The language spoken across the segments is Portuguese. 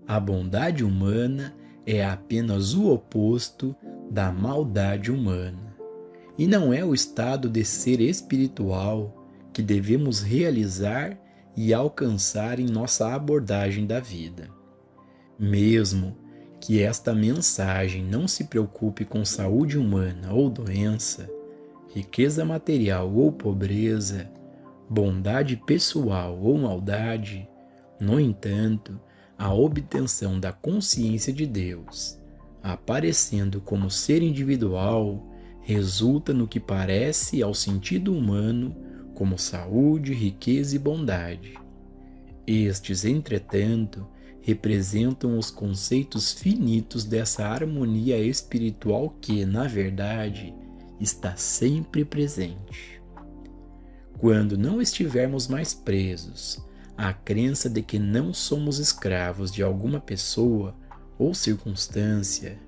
A bondade humana é apenas o oposto da maldade humana. E não é o estado de ser espiritual que devemos realizar e alcançar em nossa abordagem da vida. Mesmo que esta mensagem não se preocupe com saúde humana ou doença, riqueza material ou pobreza, bondade pessoal ou maldade, no entanto, a obtenção da consciência de Deus, aparecendo como ser individual, resulta no que parece ao sentido humano como saúde, riqueza e bondade. Estes, entretanto, representam os conceitos finitos dessa harmonia espiritual que, na verdade, está sempre presente. Quando não estivermos mais presos à crença de que não somos escravos de alguma pessoa ou circunstância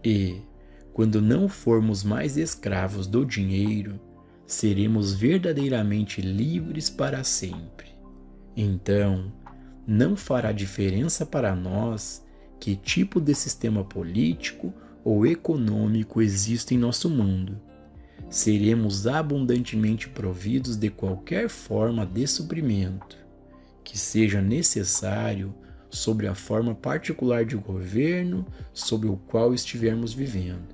e, quando não formos mais escravos do dinheiro, seremos verdadeiramente livres para sempre. Então, não fará diferença para nós que tipo de sistema político ou econômico existe em nosso mundo. Seremos abundantemente providos de qualquer forma de suprimento que seja necessário sobre a forma particular de governo sobre o qual estivermos vivendo.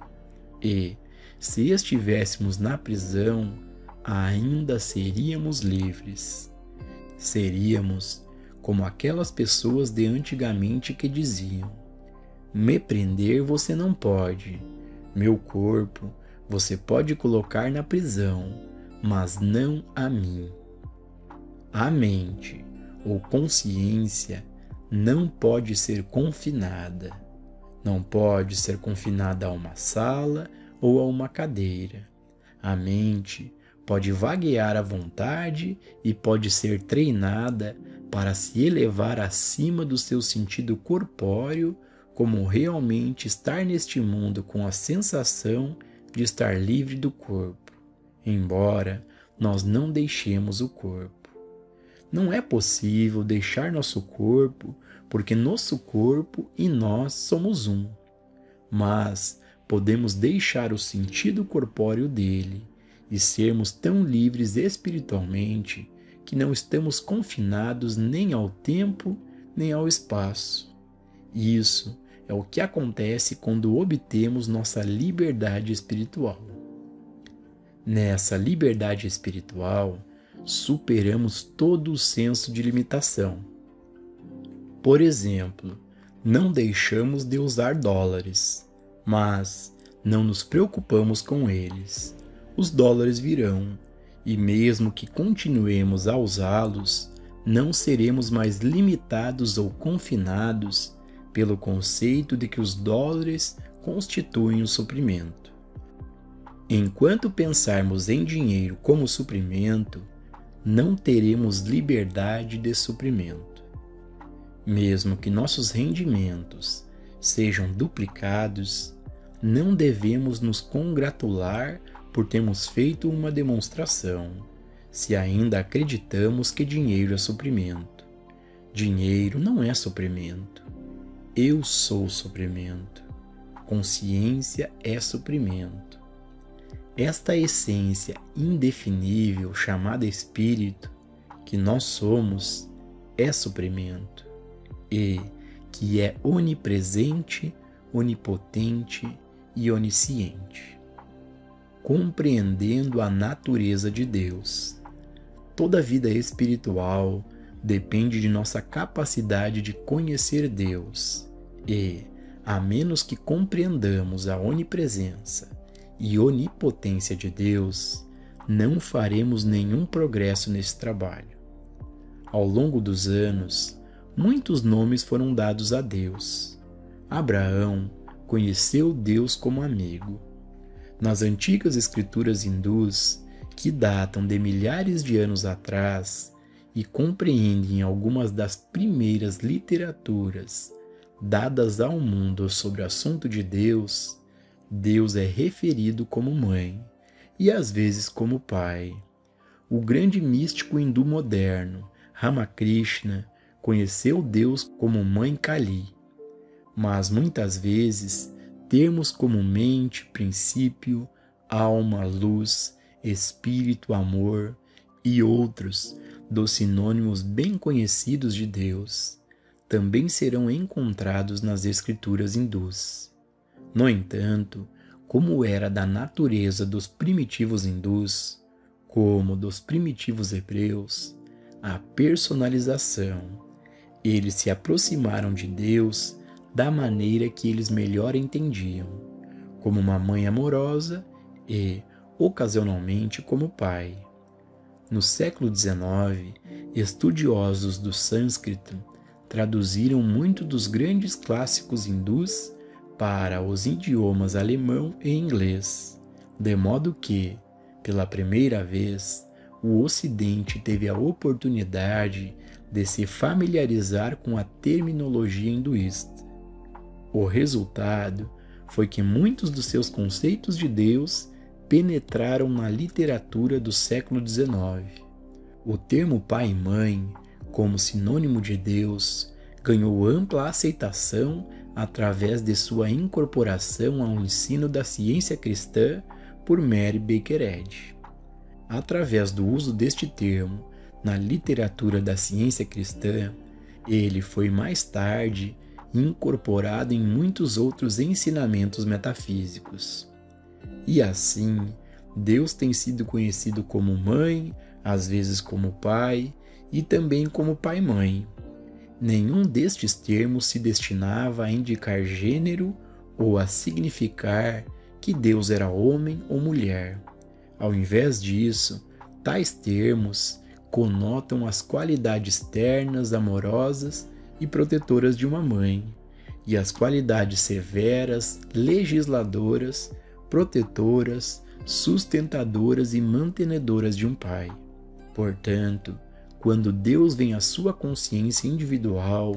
E, se estivéssemos na prisão, ainda seríamos livres. Seríamos como aquelas pessoas de antigamente que diziam: me prender você não pode, meu corpo você pode colocar na prisão, mas não a mim. A mente ou consciência não pode ser confinada. Não pode ser confinada a uma sala ou a uma cadeira. A mente pode vaguear à vontade e pode ser treinada para se elevar acima do seu sentido corpóreo, como realmente estar neste mundo com a sensação de estar livre do corpo, embora nós não deixemos o corpo. Não é possível deixar nosso corpo, porque nosso corpo e nós somos um. Mas podemos deixar o sentido corpóreo dele e sermos tão livres espiritualmente que não estamos confinados nem ao tempo nem ao espaço. Isso é o que acontece quando obtemos nossa liberdade espiritual. Nessa liberdade espiritual, superamos todo o senso de limitação. Por exemplo, não deixamos de usar dólares, mas não nos preocupamos com eles. Os dólares virão, e mesmo que continuemos a usá-los, não seremos mais limitados ou confinados pelo conceito de que os dólares constituem o suprimento. Enquanto pensarmos em dinheiro como suprimento, não teremos liberdade de suprimento. Mesmo que nossos rendimentos sejam duplicados, não devemos nos congratular por termos feito uma demonstração, se ainda acreditamos que dinheiro é suprimento. Dinheiro não é suprimento. Eu sou suprimento. Consciência é suprimento. Esta essência indefinível chamada espírito, que nós somos, é suprimento, e que é onipresente, onipotente e onisciente. Compreendendo a natureza de Deus, toda vida espiritual depende de nossa capacidade de conhecer Deus e, a menos que compreendamos a onipresença e onipotência de Deus, não faremos nenhum progresso nesse trabalho. Ao longo dos anos, muitos nomes foram dados a Deus. Abraão conheceu Deus como amigo. Nas antigas escrituras hindus, que datam de milhares de anos atrás e compreendem algumas das primeiras literaturas dadas ao mundo sobre o assunto de Deus, Deus é referido como mãe e às vezes como pai. O grande místico hindu moderno, Ramakrishna, conheceu Deus como mãe Kali. mas muitas vezes termos como mente, princípio, alma, luz, espírito, amor e outros dos sinônimos bem conhecidos de Deus também serão encontrados nas escrituras hindus. No entanto, como era da natureza dos primitivos hindus, como dos primitivos hebreus, a personalização. Eles se aproximaram de Deus da maneira que eles melhor entendiam, como uma mãe amorosa e, ocasionalmente, como pai. No século XIX, estudiosos do sânscrito traduziram muito dos grandes clássicos hindus para os idiomas alemão e inglês, de modo que, pela primeira vez, o Ocidente teve a oportunidade de se familiarizar com a terminologia hinduísta. O resultado foi que muitos dos seus conceitos de Deus penetraram na literatura do século XIX. O termo pai e mãe, como sinônimo de Deus, ganhou ampla aceitação através de sua incorporação ao ensino da ciência cristã por Mary Baker Eddy. Através do uso deste termo na literatura da ciência cristã, ele foi mais tarde incorporado em muitos outros ensinamentos metafísicos. E assim, Deus tem sido conhecido como mãe, às vezes como pai e também como pai-mãe. Nenhum destes termos se destinava a indicar gênero ou a significar que Deus era homem ou mulher. Ao invés disso, tais termos conotam as qualidades ternas, amorosas e protetoras de uma mãe, e as qualidades severas, legisladoras, protetoras, sustentadoras e mantenedoras de um pai. Portanto, quando Deus vem à sua consciência individual,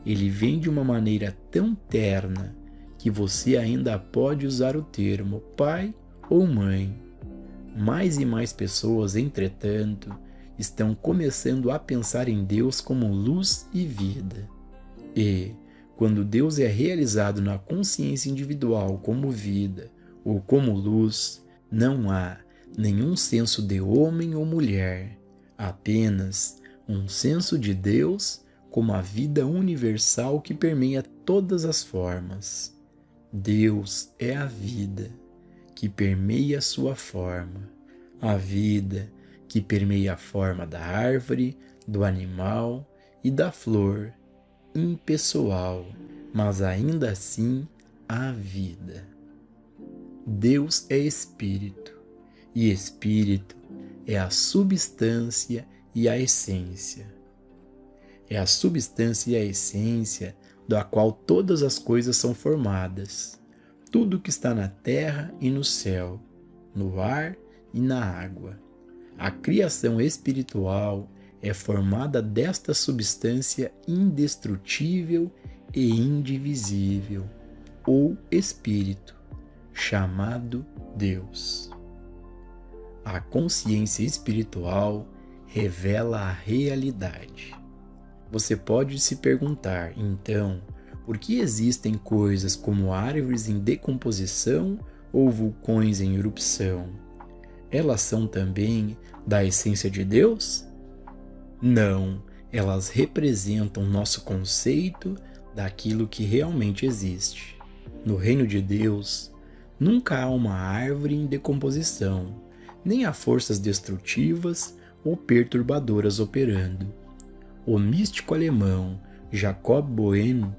ele vem de uma maneira tão terna que você ainda pode usar o termo pai ou mãe. Mais e mais pessoas, entretanto, estão começando a pensar em Deus como luz e vida. E, quando Deus é realizado na consciência individual como vida ou como luz, não há nenhum senso de homem ou mulher, apenas um senso de Deus como a vida universal que permeia todas as formas. Deus é a vida que permeia a sua forma, a vida que permeia a forma da árvore, do animal e da flor, impessoal, mas ainda assim a vida. Deus é Espírito, e Espírito é a substância e a essência. É a substância e a essência da qual todas as coisas são formadas, tudo que está na terra e no céu, no ar e na água. A criação espiritual é formada desta substância indestrutível e indivisível, ou Espírito, chamado Deus. A consciência espiritual revela a realidade. Você pode se perguntar, então, por que existem coisas como árvores em decomposição ou vulcões em erupção? Elas são também da essência de Deus? Não, elas representam nosso conceito daquilo que realmente existe. No reino de Deus, nunca há uma árvore em decomposição, nem há forças destrutivas ou perturbadoras operando. O místico alemão Jacob Böhme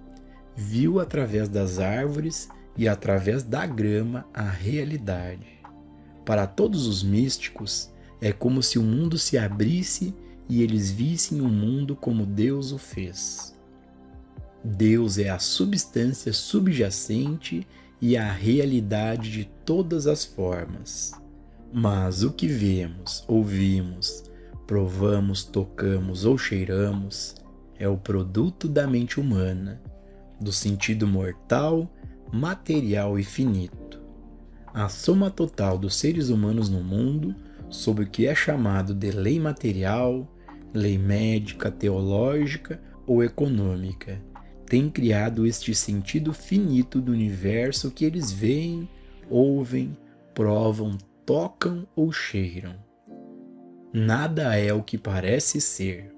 viu através das árvores e através da grama a realidade. Para todos os místicos, é como se o mundo se abrisse e eles vissem o mundo como Deus o fez. Deus é a substância subjacente e a realidade de todas as formas. Mas o que vemos, ouvimos, provamos, tocamos ou cheiramos é o produto da mente humana, do sentido mortal, material e finito. A soma total dos seres humanos no mundo, sob o que é chamado de lei material, lei médica, teológica ou econômica, têm criado este sentido finito do universo que eles veem, ouvem, provam, tocam ou cheiram. Nada é o que parece ser.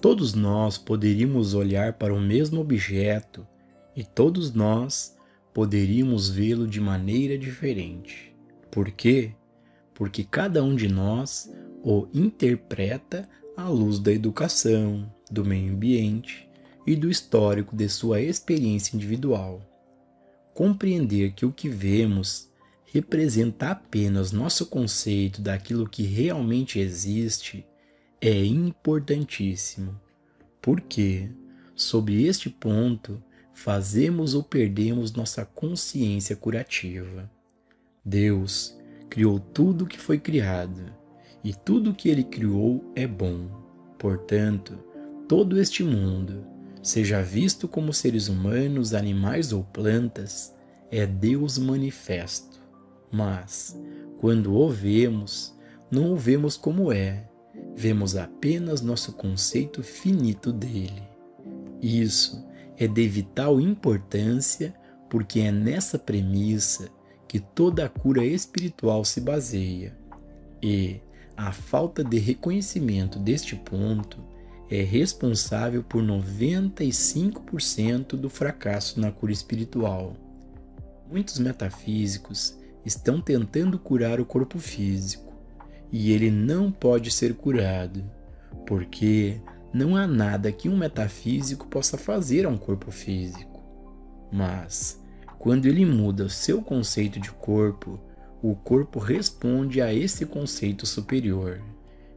Todos nós poderíamos olhar para o mesmo objeto e todos nós poderíamos vê-lo de maneira diferente. Por quê? Porque cada um de nós o interpreta à luz da educação, do meio ambiente e do histórico de sua experiência individual. Compreender que o que vemos representa apenas nosso conceito daquilo que realmente existe é importantíssimo, porque, sob este ponto, fazemos ou perdemos nossa consciência curativa. Deus criou tudo o que foi criado, e tudo o que Ele criou é bom. Portanto, todo este mundo, seja visto como seres humanos, animais ou plantas, é Deus manifesto. Mas, quando o vemos, não o vemos como é, vemos apenas nosso conceito finito dele. Isso é de vital importância, porque é nessa premissa que toda a cura espiritual se baseia. E a falta de reconhecimento deste ponto é responsável por 95% do fracasso na cura espiritual. Muitos metafísicos estão tentando curar o corpo físico, e ele não pode ser curado, porque não há nada que um metafísico possa fazer a um corpo físico. Mas, quando ele muda seu conceito de corpo, o corpo responde a esse conceito superior.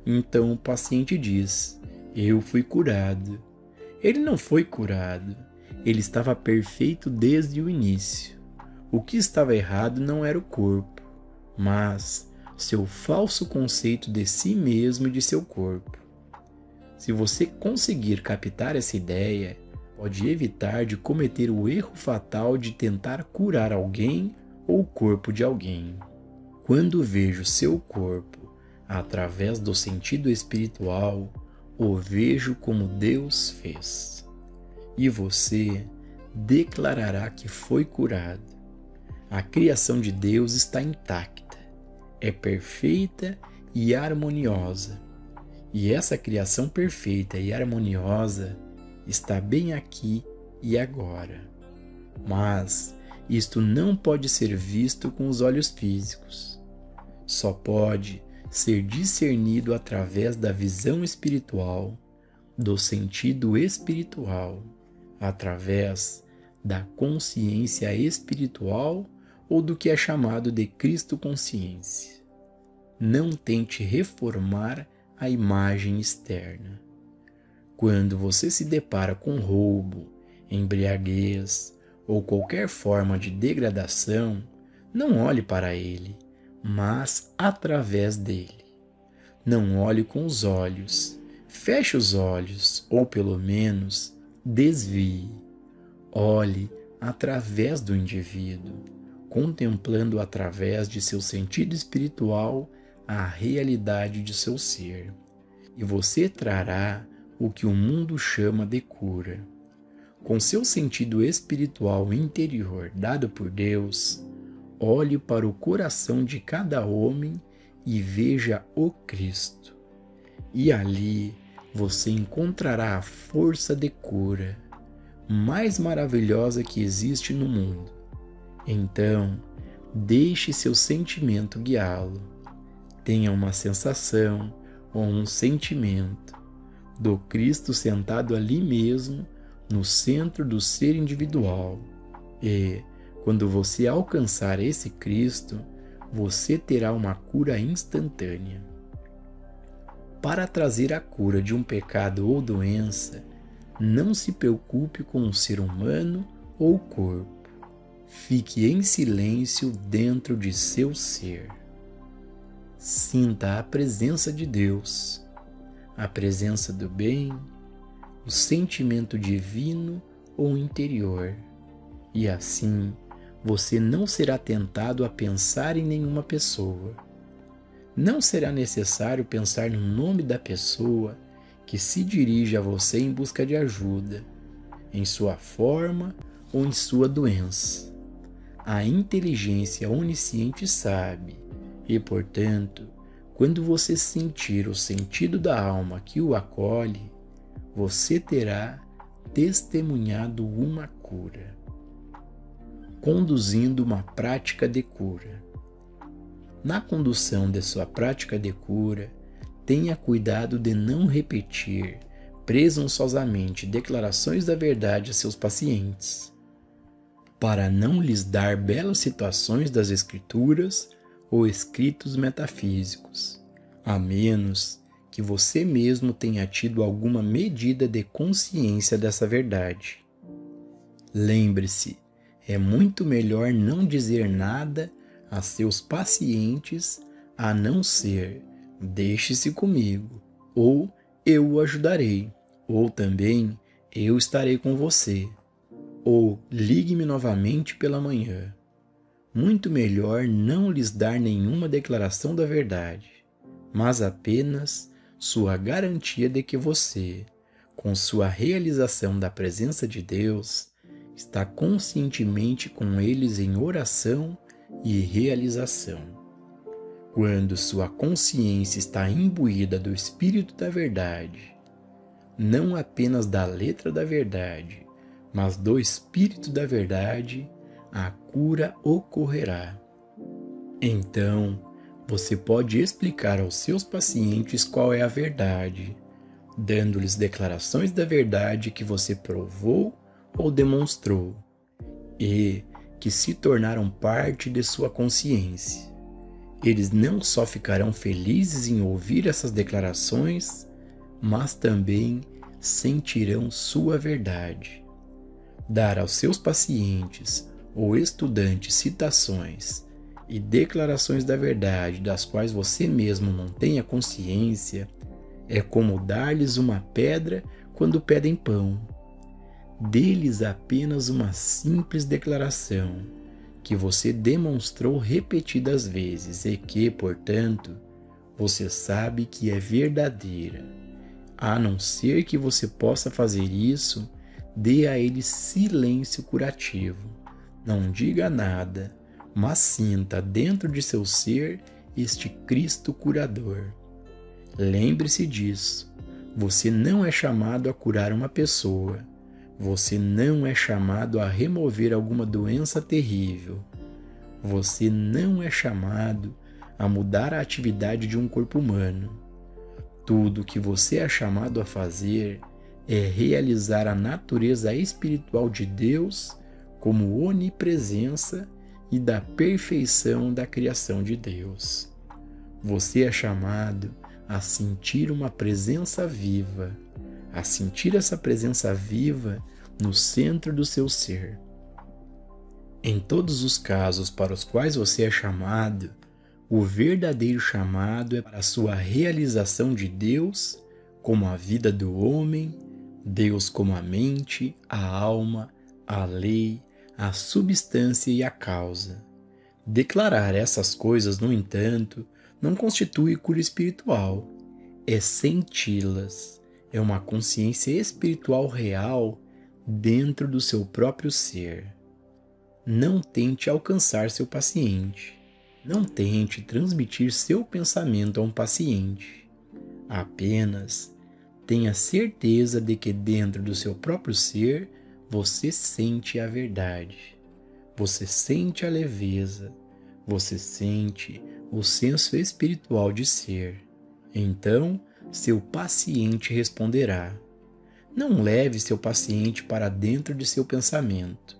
Então o paciente diz: eu fui curado. Ele não foi curado. Ele estava perfeito desde o início. O que estava errado não era o corpo, mas seu falso conceito de si mesmo e de seu corpo. Se você conseguir captar essa ideia, pode evitar de cometer o erro fatal de tentar curar alguém ou o corpo de alguém. Quando vejo seu corpo através do sentido espiritual, o vejo como Deus fez. E você declarará que foi curado. A criação de Deus está intacta, é perfeita e harmoniosa. E essa criação perfeita e harmoniosa está bem aqui e agora. Mas isto não pode ser visto com os olhos físicos. Só pode ser discernido através da visão espiritual, do sentido espiritual, através da consciência espiritual ou do que é chamado de Cristo consciência. Não tente reformar a imagem externa. Quando você se depara com roubo, embriaguez ou qualquer forma de degradação, não olhe para ele, mas através dele. Não olhe com os olhos, feche os olhos ou pelo menos desvie. Olhe através do indivíduo, contemplando através de seu sentido espiritual a realidade de seu ser, e você trará o que o mundo chama de cura. Com seu sentido espiritual interior dado por Deus, olhe para o coração de cada homem e veja o Cristo. E ali você encontrará a força de cura mais maravilhosa que existe no mundo. Então, deixe seu sentimento guiá-lo. Tenha uma sensação ou um sentimento do Cristo sentado ali mesmo, no centro do ser individual. E, quando você alcançar esse Cristo, você terá uma cura instantânea. Para trazer a cura de um pecado ou doença, não se preocupe com o ser humano ou o corpo. Fique em silêncio dentro de seu ser. Sinta a presença de Deus, a presença do bem, o sentimento divino ou interior, e assim você não será tentado a pensar em nenhuma pessoa. Não será necessário pensar no nome da pessoa que se dirige a você em busca de ajuda. em sua forma ou em sua doença. A inteligência onisciente sabe, e, portanto, quando você sentir o sentido da alma que o acolhe, você terá testemunhado uma cura. Conduzindo uma prática de cura. Na condução de sua prática de cura, tenha cuidado de não repetir presunçosamente declarações da verdade a seus pacientes, para não lhes dar belas citações das Escrituras ou escritos metafísicos, a menos que você mesmo tenha tido alguma medida de consciência dessa verdade. Lembre-se, é muito melhor não dizer nada a seus pacientes a não ser deixe-se comigo, ou eu o ajudarei, ou também eu estarei com você, ou ligue-me novamente pela manhã. Muito melhor não lhes dar nenhuma declaração da verdade, mas apenas sua garantia de que você, com sua realização da presença de Deus, está conscientemente com eles em oração e realização. Quando sua consciência está imbuída do Espírito da Verdade, não apenas da letra da verdade, mas do Espírito da Verdade, a cura ocorrerá. Então, você pode explicar aos seus pacientes qual é a verdade, dando-lhes declarações da verdade que você provou ou demonstrou, e que se tornaram parte de sua consciência. Eles não só ficarão felizes em ouvir essas declarações, mas também sentirão sua verdade. Dar aos seus pacientes ou estudantes citações e declarações da verdade das quais você mesmo não tenha consciência é como dar-lhes uma pedra quando pedem pão. Dê-lhes apenas uma simples declaração que você demonstrou repetidas vezes e que, portanto, você sabe que é verdadeira. A não ser que você possa fazer isso, dê a eles silêncio curativo. Não diga nada, mas sinta dentro de seu ser este Cristo curador. Lembre-se disso. Você não é chamado a curar uma pessoa. Você não é chamado a remover alguma doença terrível. Você não é chamado a mudar a atividade de um corpo humano. Tudo o que você é chamado a fazer é realizar a natureza espiritual de Deus como onipresença e da perfeição da criação de Deus. Você é chamado a sentir uma presença viva, a sentir essa presença viva no centro do seu ser. Em todos os casos para os quais você é chamado, o verdadeiro chamado é para a sua realização de Deus como a vida do homem, Deus como a mente, a alma, a lei, a substância e a causa. Declarar essas coisas, no entanto, não constitui cura espiritual, é senti-las, é uma consciência espiritual real dentro do seu próprio ser. Não tente alcançar seu paciente, não tente transmitir seu pensamento a um paciente. Apenas tenha certeza de que dentro do seu próprio ser você sente a verdade, você sente a leveza, você sente o senso espiritual de ser. Então, seu paciente responderá. Não leve seu paciente para dentro de seu pensamento.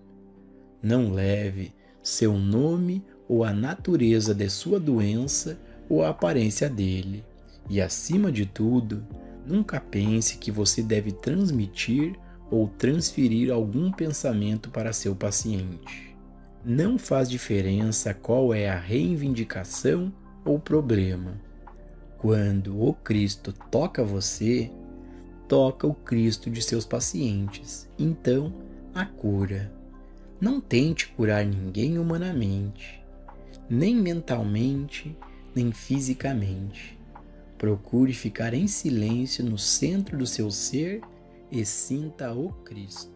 Não leve seu nome ou a natureza de sua doença ou a aparência dele. E, acima de tudo, nunca pense que você deve transmitir ou transferir algum pensamento para seu paciente. Não faz diferença qual é a reivindicação ou problema. Quando o Cristo toca você, toca o Cristo de seus pacientes. Então, a cura. Não tente curar ninguém humanamente, nem mentalmente, nem fisicamente. Procure ficar em silêncio no centro do seu ser e sinta o Cristo.